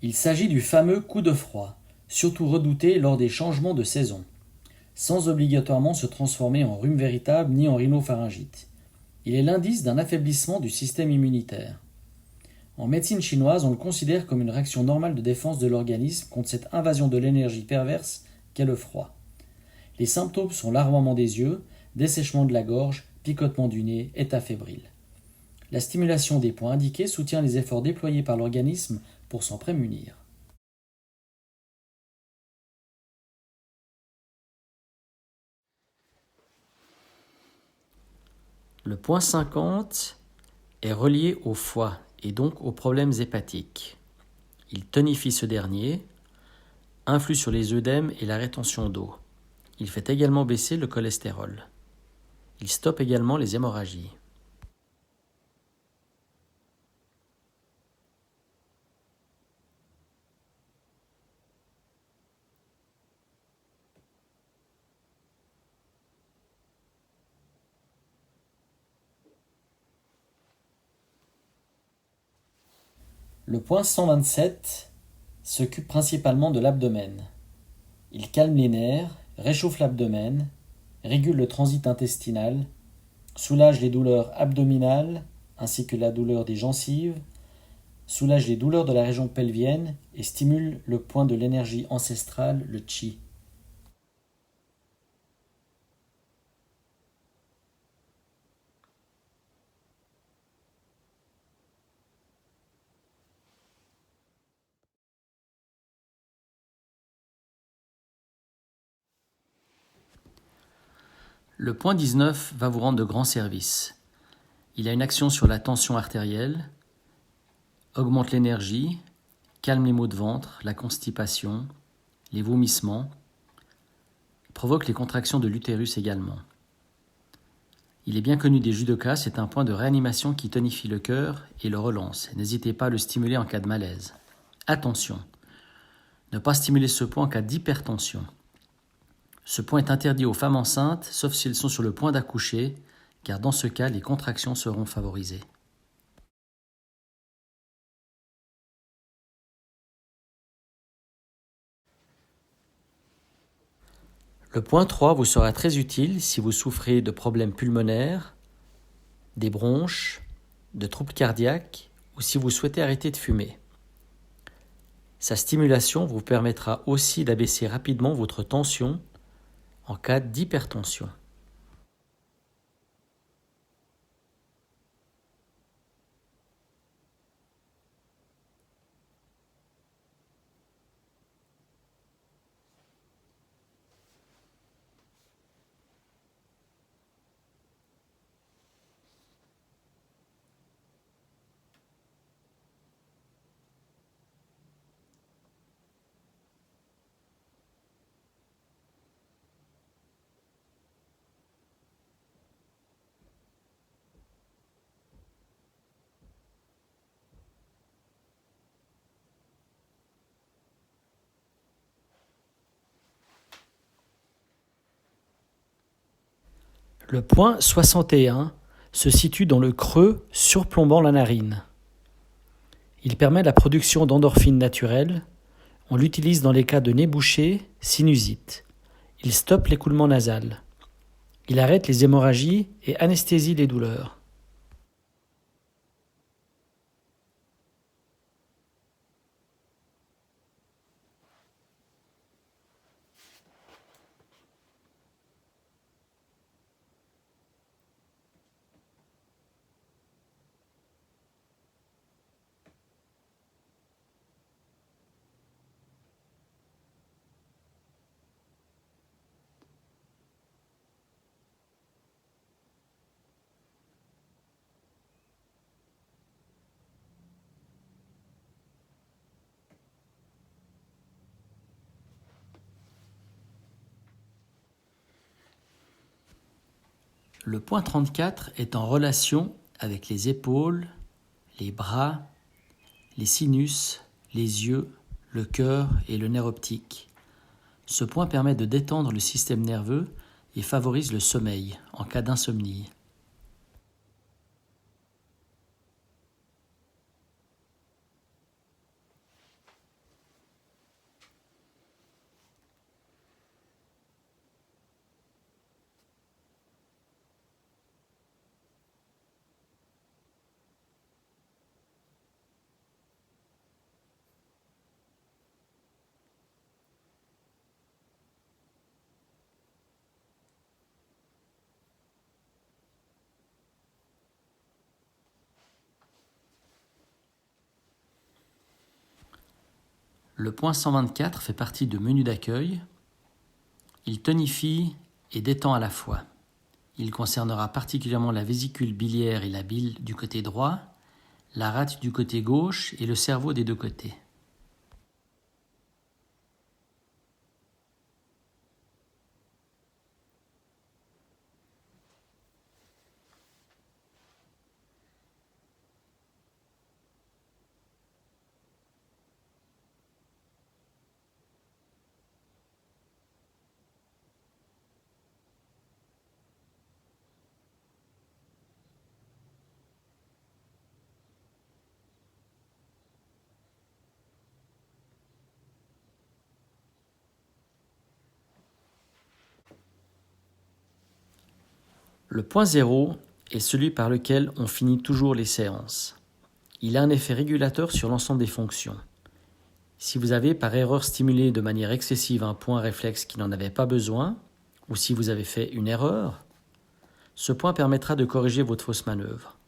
Il s'agit du fameux coup de froid, surtout redouté lors des changements de saison, sans obligatoirement se transformer en rhume véritable ni en rhinopharyngite. Il est l'indice d'un affaiblissement du système immunitaire. En médecine chinoise, on le considère comme une réaction normale de défense de l'organisme contre cette invasion de l'énergie perverse qu'est le froid. Les symptômes sont larmoiement des yeux, dessèchement de la gorge, picotement du nez, état fébrile. La stimulation des points indiqués soutient les efforts déployés par l'organisme pour s'en prémunir. Le point 50 est relié au foie et donc aux problèmes hépatiques. Il tonifie ce dernier, influe sur les œdèmes et la rétention d'eau. Il fait également baisser le cholestérol. Il stoppe également les hémorragies. Le point 127 s'occupe principalement de l'abdomen. Il calme les nerfs, réchauffe l'abdomen, régule le transit intestinal, soulage les douleurs abdominales ainsi que la douleur des gencives, soulage les douleurs de la région pelvienne et stimule le point de l'énergie ancestrale, le chi. Le point 19 va vous rendre de grands services. Il a une action sur la tension artérielle, augmente l'énergie, calme les maux de ventre, la constipation, les vomissements, provoque les contractions de l'utérus également. Il est bien connu des judokas, c'est un point de réanimation qui tonifie le cœur et le relance. N'hésitez pas à le stimuler en cas de malaise. Attention, ne pas stimuler ce point en cas d'hypertension. Ce point est interdit aux femmes enceintes, sauf si elles sont sur le point d'accoucher, car dans ce cas, les contractions seront favorisées. Le point 3 vous sera très utile si vous souffrez de problèmes pulmonaires, des bronches, de troubles cardiaques ou si vous souhaitez arrêter de fumer. Sa stimulation vous permettra aussi d'abaisser rapidement votre tension en cas d'hypertension. Le point 61 se situe dans le creux surplombant la narine. Il permet la production d'endorphines naturelles. On l'utilise dans les cas de nez bouché, sinusite. Il stoppe l'écoulement nasal. Il arrête les hémorragies et anesthésie les douleurs. Le point 34 est en relation avec les épaules, les bras, les sinus, les yeux, le cœur et le nerf optique. Ce point permet de détendre le système nerveux et favorise le sommeil en cas d'insomnie. Le point 124 fait partie de menu d'accueil. Il tonifie et détend à la fois. Il concernera particulièrement la vésicule biliaire et la bile du côté droit, la rate du côté gauche et le cerveau des deux côtés. Le point 0 est celui par lequel on finit toujours les séances. Il a un effet régulateur sur l'ensemble des fonctions. Si vous avez par erreur stimulé de manière excessive un point réflexe qui n'en avait pas besoin, ou si vous avez fait une erreur, ce point permettra de corriger votre fausse manœuvre.